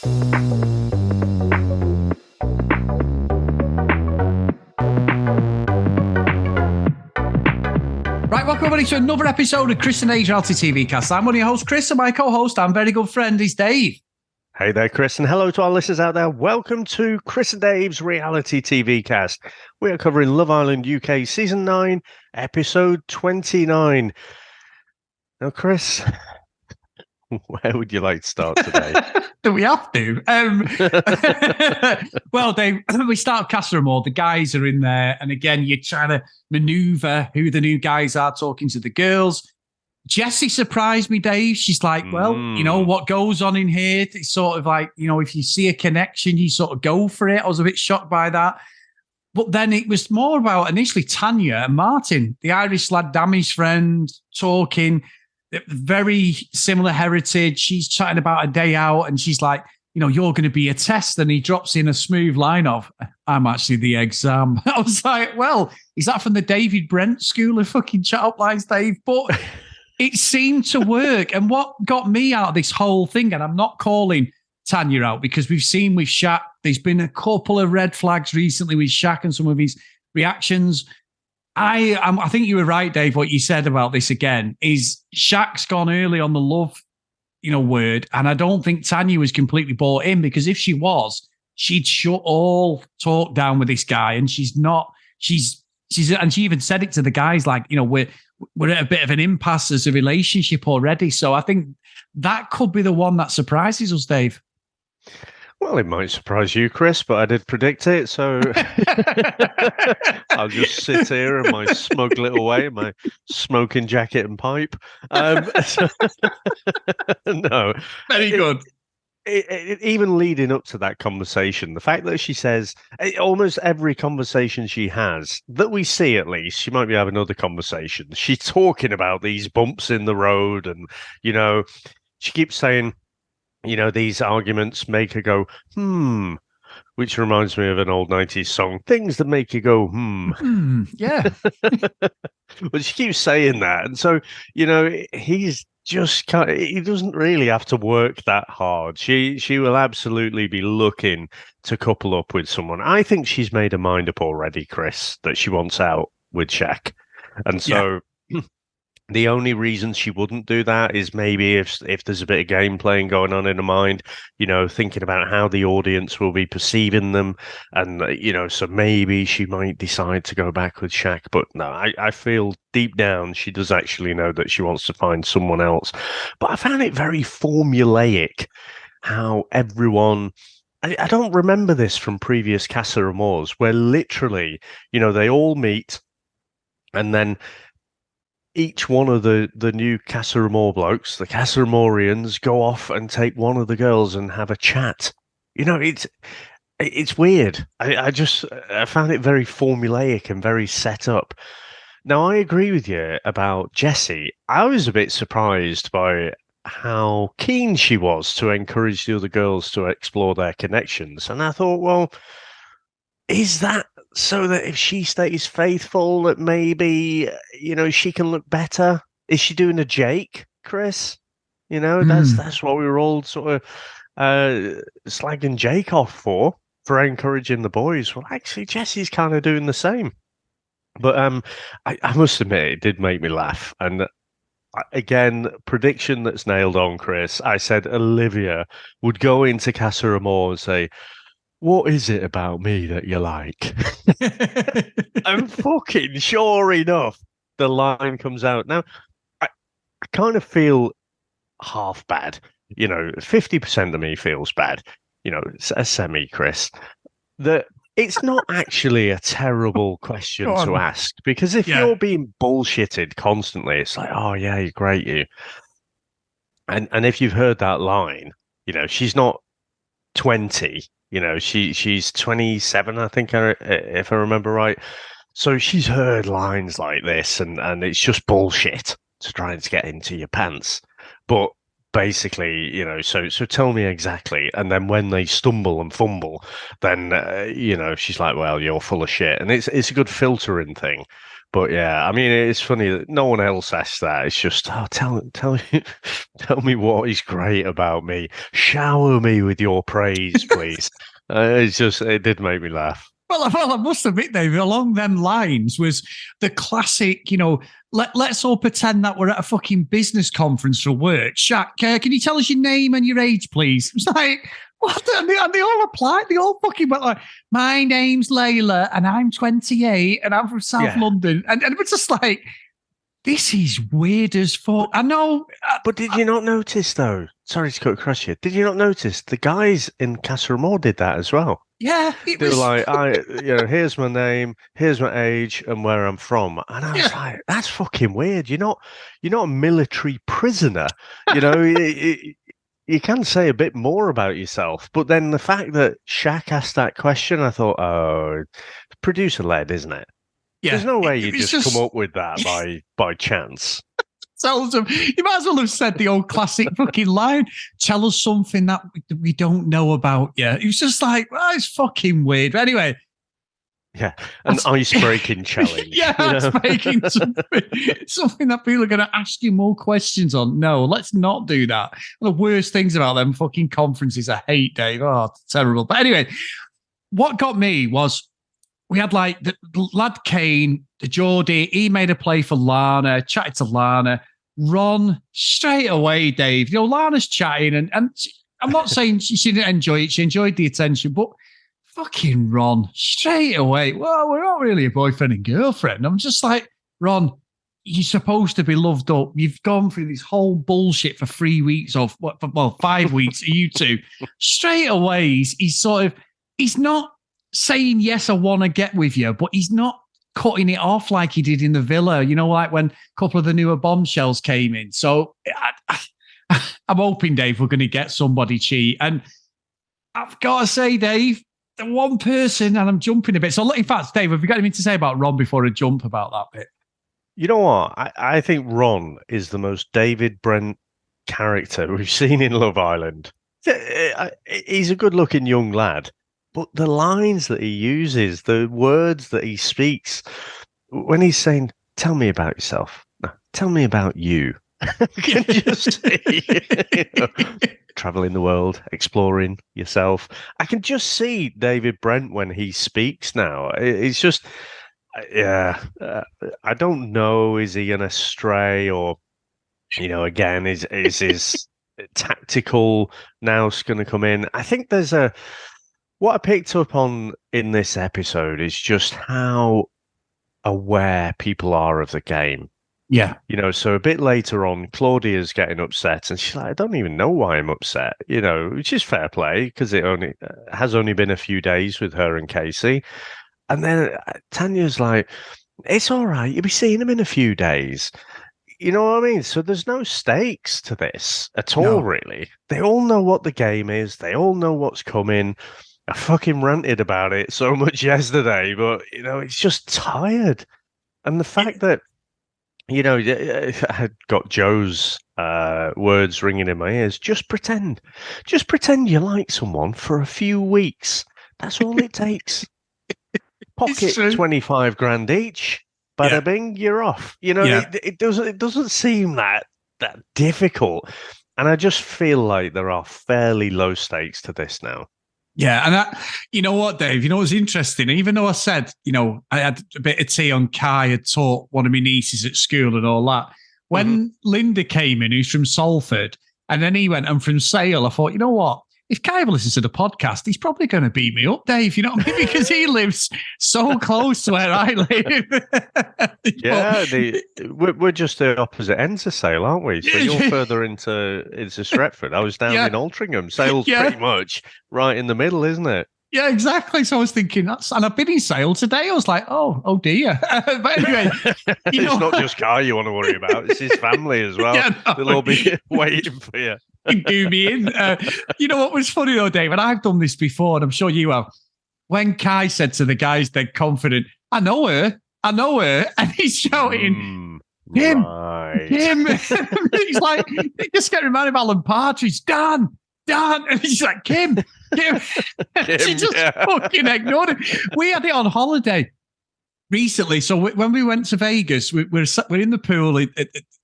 Right, welcome everybody to another episode of Chris and Dave's Reality TV Cast. I'm one of your hosts, Chris, and my co-host and very good friend is Dave. Hey there, Chris, and hello to our listeners out there. Welcome to Chris and Dave's Reality TV Cast. We are covering Love Island UK Season 9, Episode 29. Now, Chris, where would you like to start today? Do we have to? Well, Dave, we start Casa Amor. The guys are in there, and again, you're trying to maneuver who the new guys are talking to the girls. Jessie surprised me, Dave. She's like, well, you know, what goes on in here? It's sort of like, you know, if you see a connection, you sort of go for it. I was a bit shocked by that. But then it was more about initially Tanya and Martin, the Irish lad, Dammy's friend, talking. Very similar heritage. She's chatting about a day out and she's like, you know, you're going to be a test. And he drops in a smooth line of, I'm actually the exam. I was like, well, is that from the David Brent school of fucking chat up lines, Dave? But it seemed to work. And what got me out of this whole thing, and I'm not calling Tanya out because we've seen with Shaq, there's been a couple of red flags recently with Shaq and some of his reactions. I think you were right, Dave, what you said about this again, is Shaq's gone early on the love, you know, word. And I don't think Tanya was completely bought in because if she was, she'd shut all talk down with this guy. And she's not, and she even said it to the guys, like, you know, we're at a bit of an impasse as a relationship already. So I think that could be the one that surprises us, Dave. Well, it might surprise you, Chris, but I did predict it, so I'll just sit here in my smug little way, in my smoking jacket and pipe. No. Very good. Even leading up to that conversation, the fact that she says almost every conversation she has, that we see at least, she might be having other conversations, she's talking about these bumps in the road and, you know, she keeps saying, you know, these arguments make her go, which reminds me of an old 90s song, things that make you go, Yeah. But she keeps saying that. And so, you know, he's just he doesn't really have to work that hard. She will absolutely be looking to couple up with someone. I think she's made her mind up already, Chris, that she wants out with Shaq. And so... Yeah. The only reason she wouldn't do that is maybe if there's a bit of game playing going on in her mind, you know, thinking about how the audience will be perceiving them. And, you know, so maybe she might decide to go back with Shaq. But no, I feel deep down she does actually know that she wants to find someone else. But I found it very formulaic how everyone... I don't remember this from previous Casa Amors, where literally, you know, they all meet and then... each one of the new Casa Amor blokes, the Casa Amorians, go off and take one of the girls and have a chat. You know, it's weird. I found it very formulaic and very set up. Now, I agree with you about Jessie. I was a bit surprised by how keen she was to encourage the other girls to explore their connections. And I thought, well, is that so that if she stays faithful, that maybe, you know, she can look better? Is she doing a Jake, Chris? You know, that's what we were all sort of slagging Jake off for encouraging the boys. Well, actually, Jessie's kind of doing the same. But I must admit, it did make me laugh. And again, prediction that's nailed on, Chris. I said Olivia would go into Casa Amor and say, what is it about me that you like? And fucking sure enough, the line comes out. Now, I kind of feel half bad. You know, 50% of me feels bad. You know, it's a semi, Chris. That it's not actually a terrible question to ask, because if you're being bullshitted constantly, it's like, oh yeah, you're great, you. And if you've heard that line, you know, she's not 20. You know, she's 27, I think, if I remember right. So she's heard lines like this, and it's just bullshit to try and get into your pants. But basically, you know, so tell me exactly. And then when they stumble and fumble, then, you know, she's like, well, you're full of shit. And it's a good filtering thing. But yeah, I mean, it's funny that no one else asks that. It's just, tell me, tell me what is great about me. Shower me with your praise, please. It did make me laugh. Well, I must admit, Dave, along them lines was the classic, let's all pretend that we're at a fucking business conference for work. Shaq, can you tell us your name and your age, please? It's like, what? And they all applied. They all fucking went like, my name's Layla and I'm 28 and I'm from South London. And it was just like, this is weird as fuck. I know. But did you not notice, though? Sorry to cut across you. Did you not notice the guys in Casa did that as well? Yeah, they were like, here's my name, here's my age, and where I'm from. And I was like, that's fucking weird. You're not a military prisoner. You can say a bit more about yourself. But then the fact that Shaq asked that question, I thought, oh, producer led, isn't it? Yeah. There's no way you just come up with that by chance. Tells them, you might as well have said the old classic fucking line, tell us something that we don't know about you. It was just like, it's fucking weird. But anyway. Yeah, an ice-breaking challenge. Yeah, ice-breaking something that people are going to ask you more questions on. No, let's not do that. One of the worst things about them fucking conferences, I hate, Dave. Oh, it's terrible. But anyway, what got me was we had like the lad Kane, the Geordie, he made a play for Lana, chatted to Lana. Ron, straight away, Dave. Lana's chatting, and I'm not saying she didn't enjoy it. She enjoyed the attention, but fucking Ron, straight away. Well, we're not really a boyfriend and girlfriend. I'm just like, Ron, you're supposed to be loved up. You've gone through this whole bullshit for 3 weeks or 5 weeks. You two, straight away, he's not saying yes, I want to get with you, but he's not cutting it off like he did in the Villa, like when a couple of the newer bombshells came in. So I'm hoping, Dave, we're going to get somebody cheat. And I've got to say, Dave, the one person, and I'm jumping a bit. So in fact, Dave, have you got anything to say about Ron before I jump about that bit? You know what? I think Ron is the most David Brent character we've seen in Love Island. He's a good-looking young lad. But the lines that he uses, the words that he speaks, when he's saying, tell me about yourself, no, tell me about you. I can just see, traveling the world, exploring yourself. I can just see David Brent when he speaks now. It's just, I don't know, is he an astray or, again, is his tactical nous going to come in? I think there's what I picked up on in this episode is just how aware people are of the game. Yeah. So a bit later on, Claudia's getting upset and she's like, I don't even know why I'm upset, which is fair play because it has only been a few days with her and Casey. And then Tanya's like, it's all right. You'll be seeing him in a few days. You know what I mean? So there's no stakes to this at all, really. They all know what the game is. They all know what's coming. I fucking ranted about it so much yesterday, but, it's just tired. And the fact that, I had got Joe's words ringing in my ears, just pretend you like someone for a few weeks. That's all it takes. Pocket 25 grand each. Bada bing, you're off. It doesn't seem that difficult. And I just feel like there are fairly low stakes to this now. Yeah, and you know what, Dave? What's interesting? Even though I said, I had a bit of tea on Kai, had taught one of my nieces at school and all that. When Linda came in, who's from Salford, and then he went, I'm from Sale, I thought, you know what? If Kai listens to the podcast, he's probably going to beat me up, Dave. You know what I mean? Because he lives so close to where I live. Yeah, we're just the opposite ends of Sale, aren't we? So you're further into Stretford. I was down in Altrincham. Sale's pretty much right in the middle, isn't it? Yeah, exactly. So I was thinking, and I've been in Sale today. I was like, oh dear. But anyway, it's not just Kai you want to worry about. It's his family as well. They'll all be waiting for you. Do me in. You know what was funny though, Dave? And I've done this before, and I'm sure you have. When Kai said to the guys, they're confident, I know her, and he's shouting, Kim. He's like, just get reminded of Alan Partridge, Dan, and he's like, Kim. She just fucking ignored him. We had it on holiday. recently. So when we went to Vegas, we're in the pool at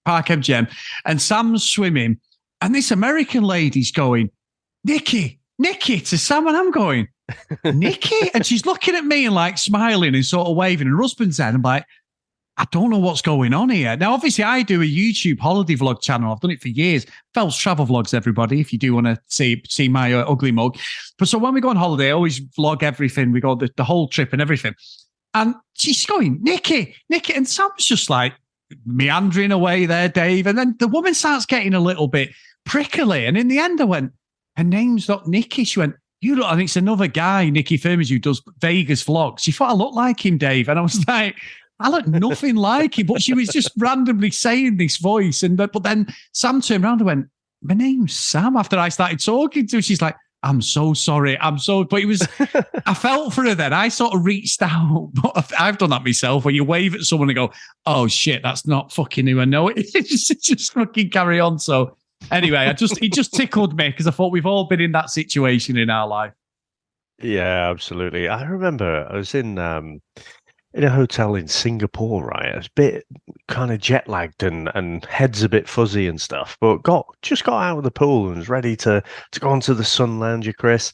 Park MGM, and Sam's swimming, and this American lady's going, Nikki to Sam, and I'm going, Nikki, and she's looking at me and like smiling and sort of waving. And her husband's there, and I'm like, I don't know what's going on here. Now, obviously, I do a YouTube holiday vlog channel. I've done it for years. Phelps Travel Vlogs, everybody, if you do want to see my ugly mug. But so when we go on holiday, I always vlog everything. We go the whole trip and everything. And she's going, Nikki. And Sam's just like meandering away there, Dave. And then the woman starts getting a little bit prickly. And in the end, I went, her name's not Nikki. She went, you look, and it's another guy, Nicky Firmage, who does Vegas vlogs. She thought I looked like him, Dave. And I was like, I look nothing like him, but she was just randomly saying this voice. But then Sam turned around and went, my name's Sam. After I started talking to her, she's like, I'm so sorry. But it was, I felt for her then. I sort of reached out, but I've done that myself where you wave at someone and go, oh shit, that's not fucking who I know. It's just fucking carry on. So anyway, it just tickled me because I thought we've all been in that situation in our life. Yeah, absolutely. I remember I was in a hotel in Singapore, right? I was a bit kind of jet lagged and head's a bit fuzzy and stuff, but just got out of the pool and was ready to go onto the sun lounger, Chris,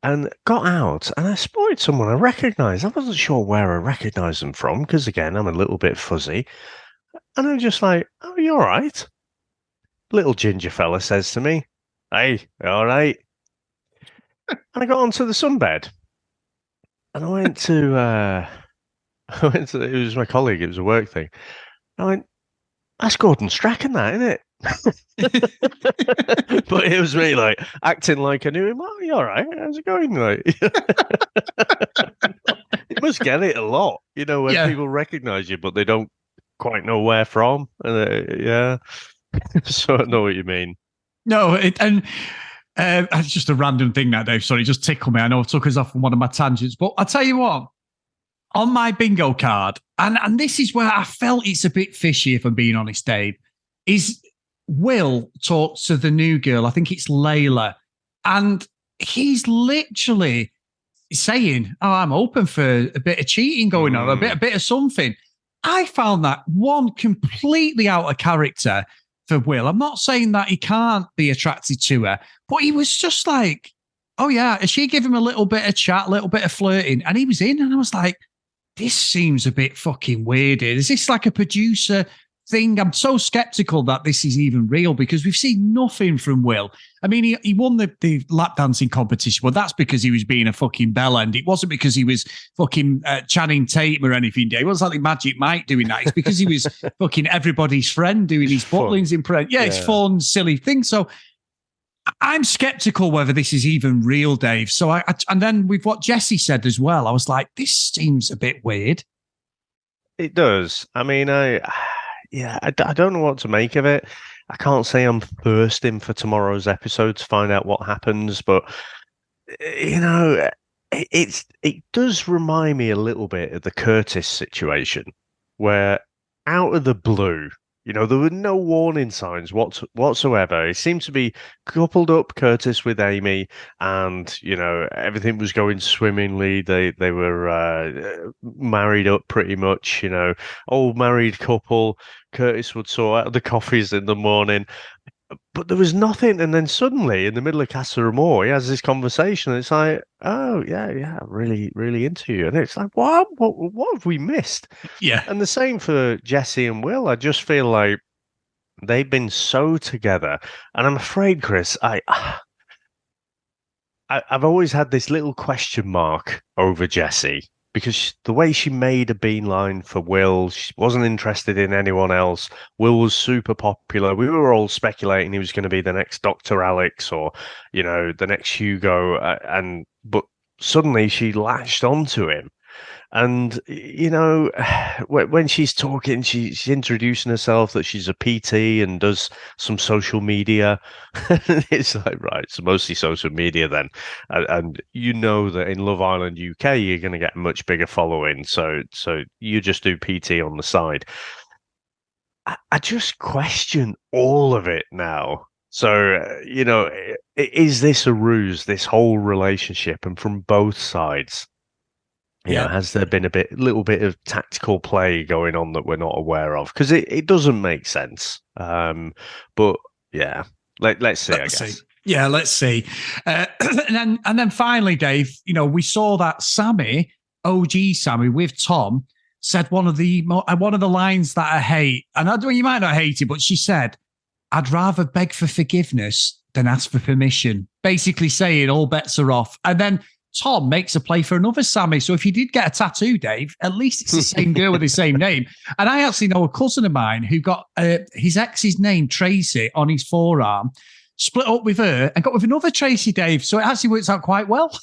and got out and I spotted someone I recognised. I wasn't sure where I recognised them from because again, I'm a little bit fuzzy, and I'm just like, "Oh, you all right?" Little ginger fella says to me, "Hey, you all right?" And I got onto the sunbed, and I went to. It was my colleague, it was a work thing. I went, that's Gordon Strachan, that, isn't it? But it was really like acting like I knew him. Oh, you all right? How's it going? Like, you must get it a lot, when people recognize you, but they don't quite know where from. Yeah. So I know what you mean. No, it's just a random thing now, Dave. Sorry, just tickled me. I know I took us off on one of my tangents, but I'll tell you what. On my bingo card, and this is where I felt it's a bit fishy, if I'm being honest, Dave, is Will talks to the new girl. I think it's Layla. And he's literally saying, oh, I'm open for a bit of cheating going on, a bit of something. I found that one completely out of character for Will. I'm not saying that he can't be attracted to her, but he was just like, oh, yeah, and she gave him a little bit of chat, a little bit of flirting, and he was in. And I was like, this seems a bit fucking weird. Is this like a producer thing? I'm so skeptical that this is even real because we've seen nothing from Will. I mean, he won the lap dancing competition, but that's because he was being a fucking bellend. It wasn't because he was fucking Channing Tatum or anything. It wasn't like Magic Mike doing that. It's because he was fucking everybody's friend doing his butlings in print. Yeah, it's fun, silly thing. So I'm skeptical whether this is even real, Dave. So and then with what Jesse said as well, I was like, this seems a bit weird. It does. I mean, I don't know what to make of it. I can't say I'm thirsting for tomorrow's episode to find out what happens, but it does remind me a little bit of the Curtis situation, where out of the blue, there were no warning signs whatsoever. It seemed to be coupled up, Curtis with Amy, and everything was going swimmingly. They were married up pretty much. Old married couple. Curtis would sort out the coffees in the morning, but there was nothing. And then suddenly, in the middle of Casa, he has this conversation. And it's like, oh yeah, really, really into you. And it's like, what have we missed? Yeah. And the same for Jesse and Will. I just feel like they've been so together. And I'm afraid, Chris, I've always had this little question mark over Jessie, because the way she made a beeline for Will, she wasn't interested in anyone else. Will was super popular. We were all speculating he was going to be the next Dr. Alex or, the next Hugo. But suddenly she latched onto him. And, when she's talking, she's introducing herself that she's a PT and does some social media. It's like, right, so mostly social media then. And that in Love Island UK, you're going to get a much bigger following. So you just do PT on the side. I just question all of it now. So, is this a ruse, this whole relationship, and from both sides? You know, has there been little bit of tactical play going on that we're not aware of? Because it doesn't make sense. But yeah, let's see. I guess. Yeah, let's see. And then finally, Dave, we saw that Sammy, OG Sammy, with Tom, said one of the lines that I hate, and you might not hate it, but she said, "I'd rather beg for forgiveness than ask for permission." Basically saying all bets are off. And then Tom makes a play for another Sammy. So if you did get a tattoo, Dave, at least it's the same girl with the same name. And I actually know a cousin of mine who got his ex's name, Tracy, on his forearm, split up with her and got with another Tracy, Dave. So it actually works out quite well.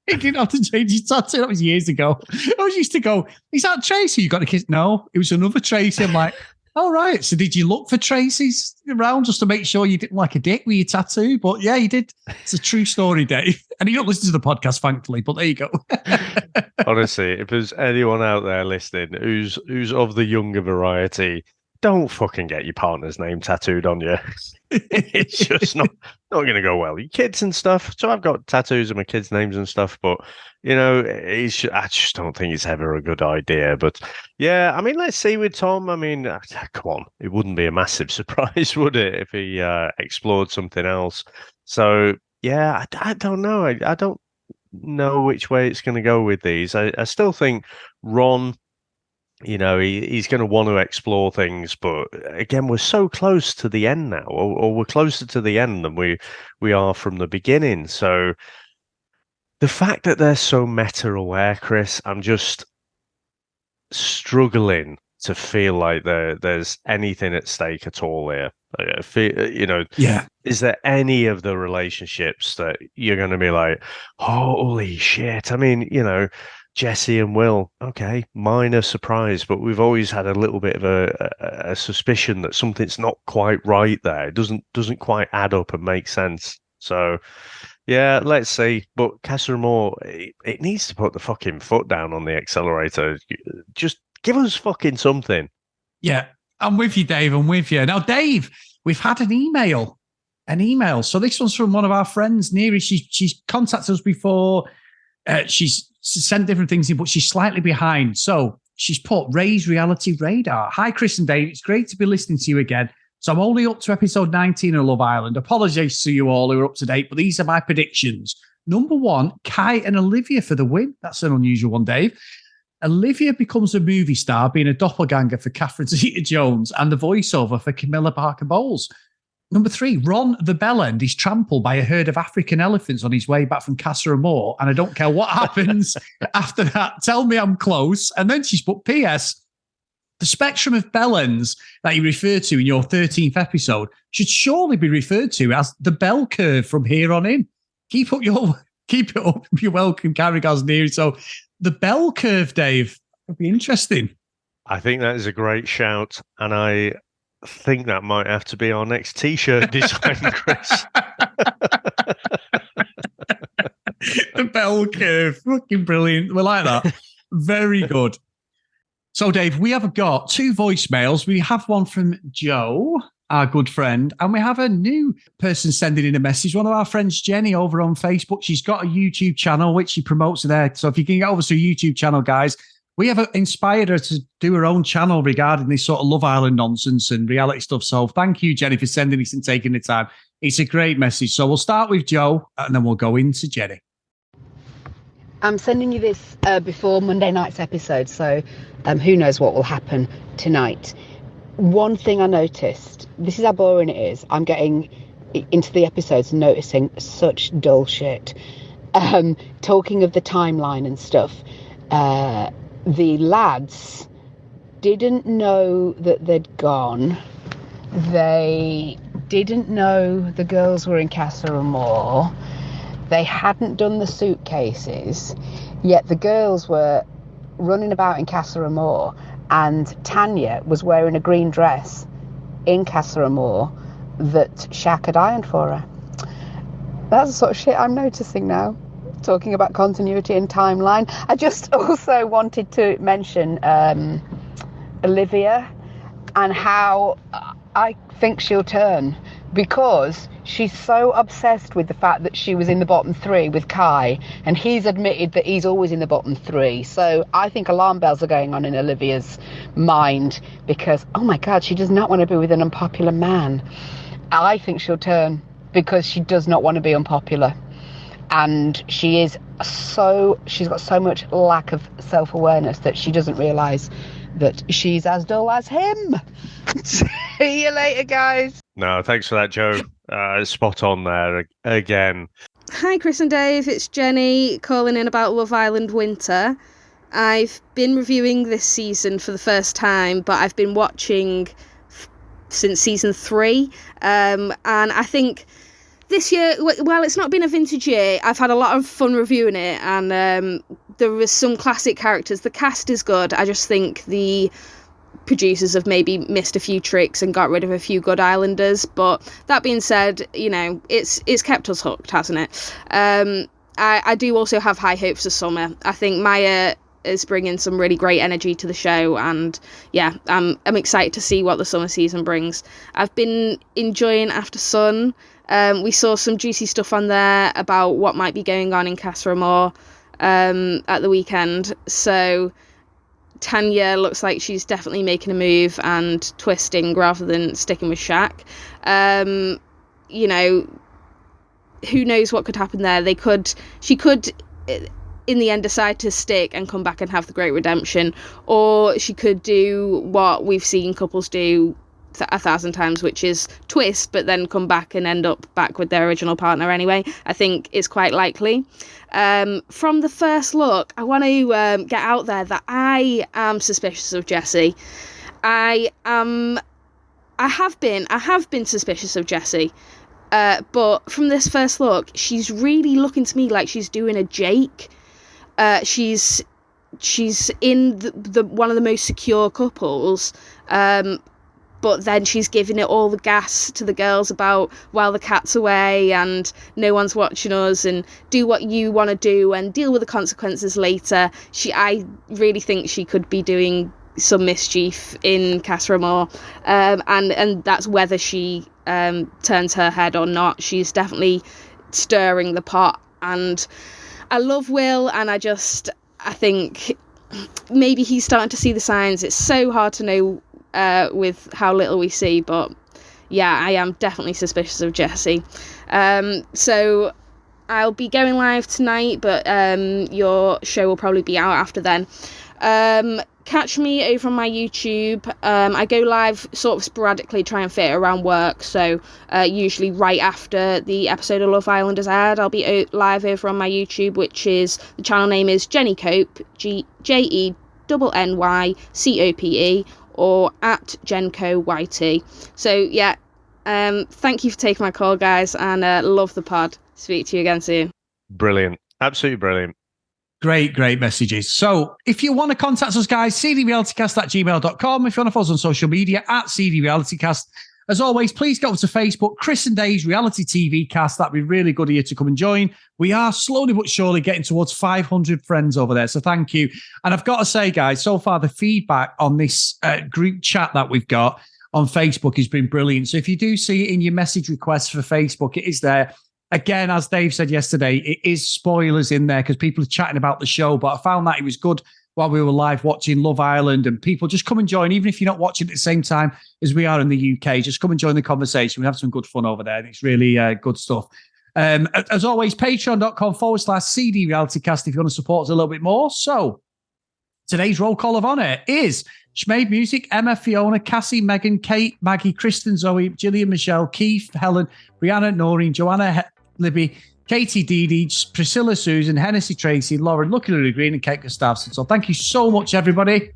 He didn't have to change his tattoo. That was years ago. I was used to go, "Is that Tracy you got a kiss?" No, it was another Tracy. I'm like, "All right." So did you look for Tracy's around just to make sure you didn't like a dick with your tattoo? But yeah, you did. It's a true story, Dave. And you don't listen to the podcast, thankfully, but there you go. Honestly, if there's anyone out there listening who's of the younger variety, don't fucking get your partner's name tattooed on you. It's just not going to go well. Your kids and stuff. So I've got tattoos of my kids' names and stuff, but I just don't think it's ever a good idea. But yeah, I mean, let's see with Tom. I mean, come on, it wouldn't be a massive surprise, would it, if he explored something else? So yeah, I don't know. I don't know which way it's going to go with these. I still think Ron, he's going to want to explore things, but again, we're so close to the end now, or we're closer to the end than we are from the beginning. So the fact that they're so meta aware, Chris, I'm just struggling to feel like there's anything at stake at all here. Is there any of the relationships that you're going to be like, holy shit? I mean, Jesse and Will, okay, minor surprise, but we've always had a little bit of a suspicion that something's not quite right there. It doesn't quite add up and make sense. So, yeah, let's see. But Casa Amor, it needs to put the fucking foot down on the accelerator. Just give us fucking something. Yeah, I'm with you, Dave. I'm with you. Now, Dave, we've had an email. So this one's from one of our friends, Neri. She's contacted us before. She's sent different things in, but she's slightly behind. So she's put Ray's Reality Radar. Hi, Chris and Dave. It's great to be listening to you again. So I'm only up to episode 19 of Love Island. Apologies to you all who are up to date, but these are my predictions. Number 1, Kai and Olivia for the win. That's an unusual one, Dave. Olivia becomes a movie star, being a doppelganger for Catherine Zeta-Jones and the voiceover for Camilla Parker Bowles. Number 3, Ron the Bellend is trampled by a herd of African elephants on his way back from Casa Amor, and I don't care what happens after that. Tell me I'm close. And then she's put, P.S. The spectrum of bellends that you referred to in your 13th episode should surely be referred to as the bell curve from here on in. Keep it up. You're welcome, Carragher's near. So the bell curve, Dave, would be interesting. I think that is a great shout, and I think that might have to be our next T-shirt design, Chris. The bell curve, fucking brilliant. We like that. Very good. So, Dave, we have got 2 voicemails. We have one from Joe, our good friend, and we have a new person sending in a message. One of our friends, Jenny, over on Facebook. She's got a YouTube channel, which she promotes there. So if you can get over to her YouTube channel, guys, we have inspired her to do her own channel regarding this sort of Love Island nonsense and reality stuff. So thank you, Jenny, for sending this and taking the time. It's a great message. So we'll start with Joe, and then we'll go into Jenny. I'm sending you this before Monday night's episode, so who knows what will happen tonight. One thing I noticed, this is how boring it is. I'm getting into the episodes and noticing such dull shit. Talking of the timeline and stuff, the lads didn't know that they'd gone. They didn't know the girls were in Casa Amor. They hadn't done the suitcases, yet the girls were running about in Casa Amor, and Tanya was wearing a green dress in Casa Amor that Shaq had ironed for her. That's the sort of shit I'm noticing now, talking about continuity and timeline. I just also wanted to mention Olivia and how I think she'll turn, because she's so obsessed with the fact that she was in the bottom 3 with Kai, and he's admitted that he's always in the bottom 3. So I think alarm bells are going on in Olivia's mind, because, oh my God, she does not want to be with an unpopular man. I think she'll turn because she does not want to be unpopular. And she's got so much lack of self-awareness that she doesn't realise that she's as dull as him. See you later, guys. No, thanks for that, Joe. Spot on there again. Hi, Chris and Dave. It's Jenny calling in about Love Island Winter. I've been reviewing this season for the first time, but I've been watching since season 3. And I think this year, well, it's not been a vintage year. I've had a lot of fun reviewing it, and there was some classic characters. The cast is good. I just think the producers have maybe missed a few tricks and got rid of a few good Islanders. But that being said, it's kept us hooked, hasn't it? I do also have high hopes for summer. I think Maya is bringing some really great energy to the show, and yeah, I'm excited to see what the summer season brings. I've been enjoying After Sun. We saw some juicy stuff on there about what might be going on in Casa at the weekend. So Tanya looks like she's definitely making a move and twisting rather than sticking with Shaq. Who knows what could happen there? She could in the end decide to stick and come back and have the great redemption, or she could do what we've seen couples do 1,000 times, which is twist but then come back and end up back with their original partner anyway. I think it's quite likely. From the first look, I want to get out there that I am suspicious of Jessie. I have been suspicious of Jessie, but from this first look, she's really looking to me like she's doing a Jake. She's in the one of the most secure couples, but then she's giving it all the gas to the girls about while the cat's away and no one's watching us, and do what you want to do and deal with the consequences later. I really think she could be doing some mischief in Casa Amor, and that's whether she turns her head or not. She's definitely stirring the pot, and I love Will, and I think maybe he's starting to see the signs. It's so hard to know with how little we see, but yeah, I am definitely suspicious of Jessie. So I'll be going live tonight, but your show will probably be out after then. Catch me over on my YouTube. I go live sort of sporadically, try and fit it around work, so usually right after the episode of Love Island is aired, I'll be live over on my YouTube, which is, the channel name is Jenny Cope, JENNYCOPE, or at JencoYT. So yeah, thank you for taking my call, guys, and love the pod. Speak to you again soon. Brilliant. Absolutely brilliant. Great messages. So if you want to contact us, guys, cdrealitycast@gmail.com. If you want to follow us on social media, @cdrealitycast. As always, please go to Facebook, Chris and Dave's Reality TV Cast. That'd be really good of you to come and join. We are slowly but surely getting towards 500 friends over there, so thank you. And I've got to say, guys, so far the feedback on this group chat that we've got on Facebook has been brilliant. So if you do see it in your message requests for Facebook, it is there. Again, as Dave said yesterday, it is spoilers in there because people are chatting about the show, but I found that it was good while we were live watching Love Island, and people just come and join, even if you're not watching at the same time as we are in the UK, just come and join the conversation. We have some good fun over there, and it's really good stuff. As always, patreon.com/CD Realitycast if you want to support us a little bit more. So today's roll call of honor is Schmade Music, Emma, Fiona, Cassie, Megan, Kate, Maggie, Kristen, Zoe, Gillian, Michelle, Keith, Helen, Brianna, Noreen, Joanna, Libby, Katie, Dee Dee, Priscilla, Susan, Hennessy, Tracy, Lauren, Lucky Lily Green, and Kate Gustafson. So thank you so much, everybody.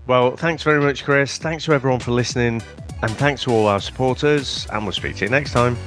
Well, thanks very much, Chris. Thanks to everyone for listening, and thanks to all our supporters, and we'll speak to you next time.